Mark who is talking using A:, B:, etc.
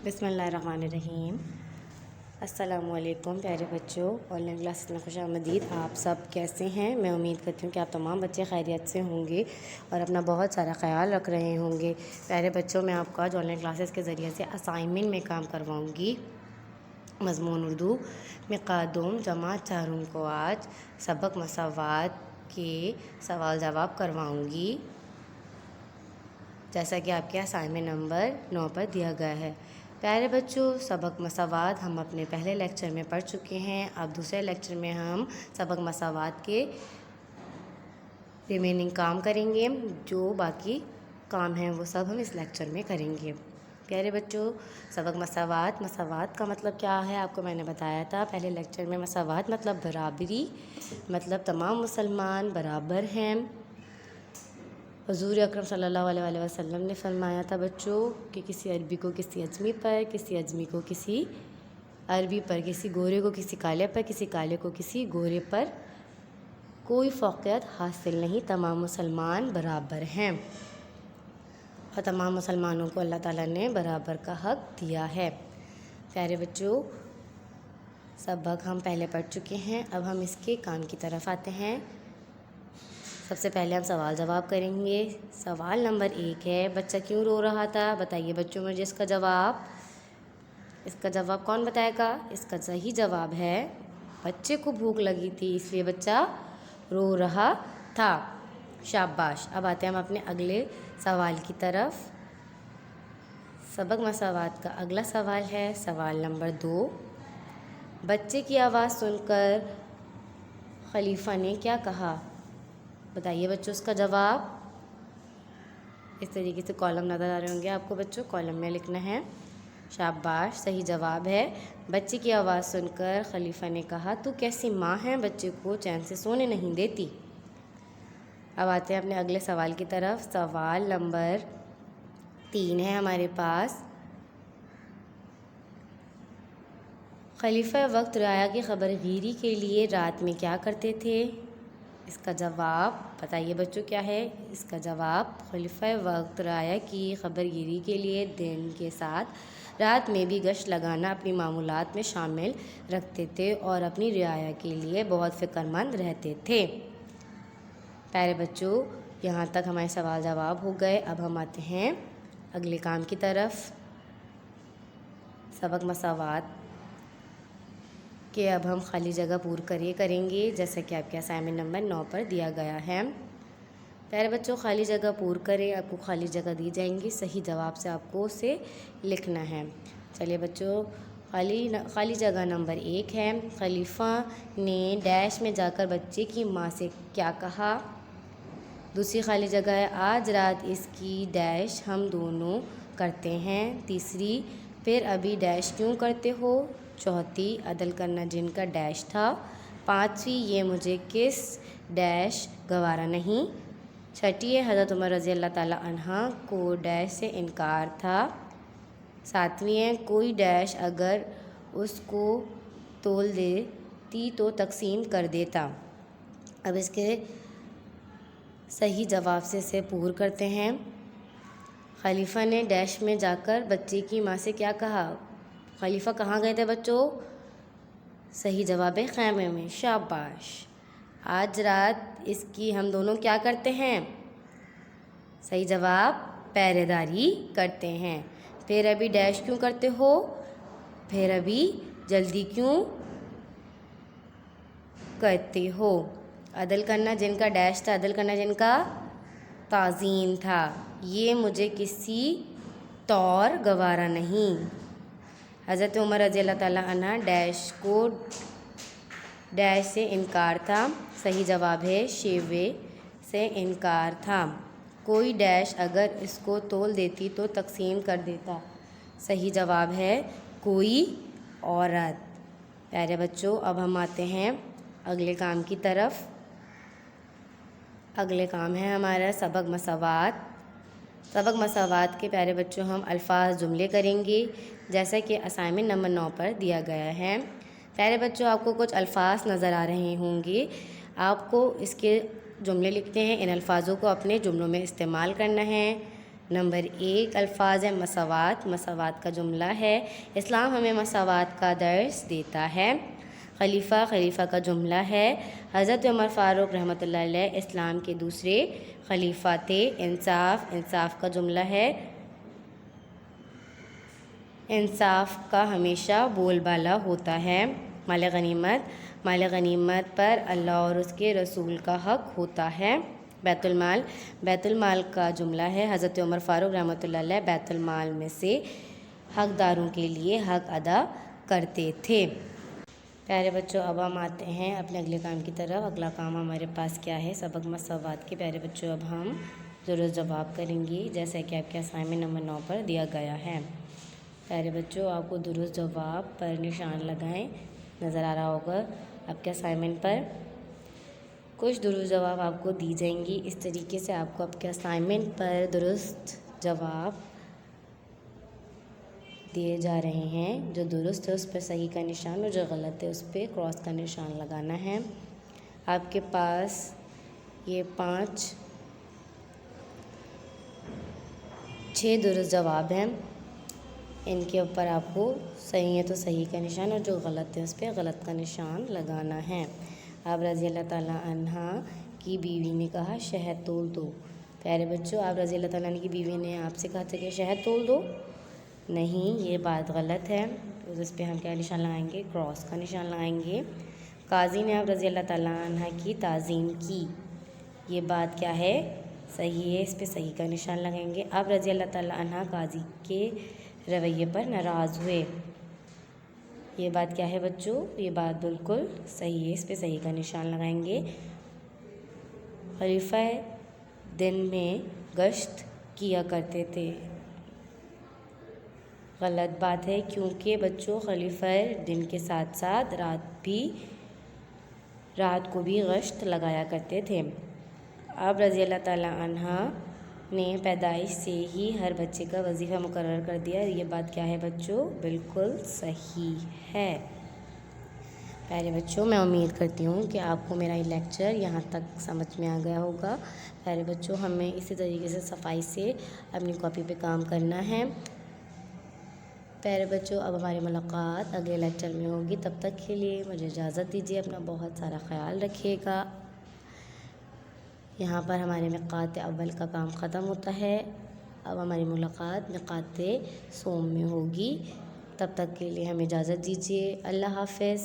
A: بسم اللہ الرحمن الرحیم۔ السلام علیکم پیارے بچوں، آن لائن کلاسز میں خوش آمدید۔ آپ سب کیسے ہیں؟ میں امید کرتی ہوں کہ آپ تمام بچے خیریت سے ہوں گے اور اپنا بہت سارا خیال رکھ رہے ہوں گے۔ پیارے بچوں، میں آپ کو آج آن لائن کلاسز کے ذریعے سے اسائنمنٹ میں کام کرواؤں گی۔ مضمون اردو مقادم جماعت چاروں کو آج سبق مساوات کے سوال جواب کرواؤں گی، جیسا کہ آپ کے اسائنمنٹ نمبر 9 پر دیا گیا ہے۔ پیارے بچوں، سبق مساوات ہم اپنے پہلے لیکچر میں پڑھ چکے ہیں۔ اب دوسرے لیکچر میں ہم سبق مساوات کے ریمیننگ کام کریں گے۔ جو باقی کام ہیں وہ سب ہم اس لیکچر میں کریں گے۔ پیارے بچوں، سبق مساوات کا مطلب کیا ہے آپ کو میں نے بتایا تھا پہلے لیکچر میں۔ مساوات مطلب برابری، مطلب تمام مسلمان برابر ہیں۔ حضور اکرم صلی اللہ علیہ وسلم نے فرمایا تھا بچوں کہ کسی عربی کو کسی اجمی پر، کسی اجمی کو کسی عربی پر، کسی گورے کو کسی کالے پر، کسی کالے کو کسی گورے پر کوئی فوقیت حاصل نہیں، تمام مسلمان برابر ہیں اور تمام مسلمانوں کو اللہ تعالیٰ نے برابر کا حق دیا ہے۔ پیارے بچوں، سبق ہم پہلے پڑھ چکے ہیں، اب ہم اس کے کام کی طرف آتے ہیں۔ سب سے پہلے ہم سوال جواب کریں گے۔ سوال نمبر 1 ہے، بچہ کیوں رو رہا تھا؟ بتائیے بچوں مجھے اس کا جواب کون بتائے گا؟ اس کا صحیح جواب ہے بچے کو بھوک لگی تھی اس لیے بچہ رو رہا تھا۔ شاباش۔ اب آتے ہیں ہم اپنے اگلے سوال کی طرف۔ سبق مساوات کا اگلا سوال ہے سوال نمبر 2۔ بچے کی آواز سن کر خلیفہ نے کیا کہا؟ بتائیے بچوں اس کا جواب۔ اس طریقے سے کالم نظر آ رہے ہوں گے آپ کو بچوں، کالم میں لکھنا ہے۔ شاباش، صحیح جواب ہے بچے کی آواز سن کر خلیفہ نے کہا تو کیسی ماں ہے بچے کو چین سے سونے نہیں دیتی۔ اب آتے ہیں اپنے اگلے سوال کی طرف۔ سوال نمبر 3 ہے ہمارے پاس۔ خلیفہ وقت رعایا کی خبر گیری کے لیے رات میں کیا کرتے تھے؟ اس کا جواب بتائیے بچوں کیا ہے؟ اس کا جواب خلیفہ وقت رعایا کی خبر گیری کے لیے دن کے ساتھ رات میں بھی گشت لگانا اپنی معمولات میں شامل رکھتے تھے اور اپنی رعایا کے لیے بہت فکر مند رہتے تھے۔ پیارے بچوں، یہاں تک ہمارے سوال جواب ہو گئے۔ اب ہم آتے ہیں اگلے کام کی طرف۔ سبق مساوات کہ اب ہم خالی جگہ پور کریں گے، جیسا کہ آپ کے اسائنمنٹ نمبر 9 پر دیا گیا ہے۔ پیارے بچوں، خالی جگہ پور کریں، آپ کو خالی جگہ دی جائیں گی، صحیح جواب سے آپ کو اسے لکھنا ہے۔ چلیے بچوں، خالی جگہ نمبر 1 ہے، خلیفہ نے ڈیش میں جا کر بچے کی ماں سے کیا کہا؟ دوسری خالی جگہ ہے، آج رات اس کی ڈیش ہم دونوں کرتے ہیں۔ تیسری، پھر ابھی ڈیش کیوں کرتے ہو؟ چوتھی، عدل کرنا جن کا ڈیش تھا۔ پانچویں، یہ مجھے کس ڈیش گوارا نہیں۔ چھٹی، حضرت عمر رضی اللہ تعالیٰ عنہ کو ڈیش سے انکار تھا۔ ساتویں، کوئی ڈیش اگر اس کو تول دیتی تو تقسیم کر دیتا۔ اب اس کے صحیح جواب سے اسے پور کرتے ہیں۔ خلیفہ نے ڈیش میں جا کر بچے کی ماں سے کیا کہا؟ خلیفہ کہاں گئے تھے بچوں؟ صحیح جواب ہے خیمے میں۔ شاباش۔ آج رات اس کی ہم دونوں کیا کرتے ہیں؟ صحیح جواب پہرے داری کرتے ہیں۔ پھر ابھی ڈیش کیوں کرتے ہو؟ پھر ابھی جلدی کیوں کرتے ہو؟ عدل کرنا جن کا ڈیش تھا، عدل کرنا جن کا تعظیم تھا، یہ مجھے کسی طور گوارا نہیں۔ حضرت عمر رضی اللہ تعالیٰ عنہ ڈیش کو ڈیش سے انکار تھا۔ صحیح جواب ہے شیوے سے انکار تھا۔ کوئی ڈیش اگر اس کو تول دیتی تو تقسیم کر دیتا۔ صحیح جواب ہے کوئی عورت۔ پیارے بچوں، اب ہم آتے ہیں اگلے کام کی طرف۔ اگلے کام ہے ہمارا سبق مساوات۔ سبق مساوات کے پیارے بچوں ہم الفاظ جملے کریں گے، جیسا کہ اسائنمنٹ نمبر 9 پر دیا گیا ہے۔ پیارے بچوں، آپ کو کچھ الفاظ نظر آ رہے ہوں گے، آپ کو اس کے جملے لکھتے ہیں، ان الفاظوں کو اپنے جملوں میں استعمال کرنا ہے۔ نمبر 1 الفاظ مساوات، مساوات کا جملہ ہے، اسلام ہمیں مساوات کا درس دیتا ہے۔ خلیفہ، خلیفہ کا جملہ ہے، حضرت عمر فاروق رحمۃ اللہ علیہ اسلام کے دوسرے خلیفہ تھے۔ انصاف، انصاف کا جملہ ہے، انصاف کا ہمیشہ بول بالا ہوتا ہے۔ مال غنیمت، مال غنیمت پر اللہ اور اس کے رسول کا حق ہوتا ہے۔ بیت المال، بیت المال کا جملہ ہے، حضرت عمر فاروق رحمۃ اللہ علیہ بیت المال میں سے حقداروں کے لیے حق ادا کرتے تھے۔ پیارے بچوں، اب ہم آتے ہیں اپنے اگلے کام کی طرف۔ اگلا کام ہمارے پاس کیا ہے؟ سبق مساوات کے۔ پیارے بچوں، اب ہم درست جواب کریں گے جیسا کہ آپ کے اسائنمنٹ نمبر 9 پر دیا گیا ہے۔ پیارے بچوں، آپ کو درست جواب پر نشان لگائیں، نظر آ رہا ہوگا آپ کے اسائنمنٹ پر۔ کچھ درست جواب آپ کو دی جائیں گی، اس طریقے سے آپ کو آپ کے اسائنمنٹ پر درست جواب دیے جا رہے ہیں۔ جو درست ہے اس پہ صحیح کا نشان اور جو غلط ہے اس پہ کراس کا نشان لگانا ہے۔ آپ کے پاس یہ 6 درست جواب ہیں، ان کے اوپر آپ کو صحیح ہے تو صحیح کا نشان اور جو غلط ہے اس پہ غلط کا نشان لگانا ہے۔ آپ رضی اللہ تعالیٰ عنہ کی بیوی نے کہا شہد تول دو۔ پیارے بچوں، آپ رضی اللہ تعالیٰ عنہ کی بیوی نے آپ سے کہا تھا کہ شہد تول دو، نہیں، یہ بات غلط ہے، تو اس پہ ہم کیا نشان لگائیں گے؟ کراس کا نشان لگائیں گے۔ قاضی نے آپ رضی اللہ تعالیٰ عنہ کی تعظیم کی، یہ بات کیا ہے؟ صحیح ہے، اس پہ صحیح کا نشان لگائیں گے۔ آپ رضی اللہ تعالیٰ عنہ قاضی کے رویے پر ناراض ہوئے، یہ بات کیا ہے بچوں؟ یہ بات بالکل صحیح ہے، اس پہ صحیح کا نشان لگائیں گے۔ خلیفہ دن میں گشت کیا کرتے تھے، غلط بات ہے، کیونکہ بچوں خلیفہ دن کے ساتھ ساتھ رات کو بھی گشت لگایا کرتے تھے۔ آپ رضی اللہ تعالیٰ عنہ نے پیدائش سے ہی ہر بچے کا وظیفہ مقرر کر دیا، یہ بات کیا ہے بچوں؟ بالکل صحیح ہے۔ پیارے بچوں، میں امید کرتی ہوں کہ آپ کو میرا یہ لیکچر یہاں تک سمجھ میں آ گیا ہوگا۔ پیارے بچوں، ہمیں اسی طریقے سے صفائی سے اپنی کاپی پہ کام کرنا ہے۔ پیارے بچوں، اب ہماری ملاقات اگلے لیکچر میں ہوگی، تب تک کے لیے مجھے اجازت دیجیے، اپنا بہت سارا خیال رکھیے گا۔ یہاں پر ہمارے مقاط اول کا کام ختم ہوتا ہے، اب ہماری ملاقات مقاط سوم میں ہوگی، تب تک کے لیے ہمیں اجازت دیجیے۔ اللہ حافظ۔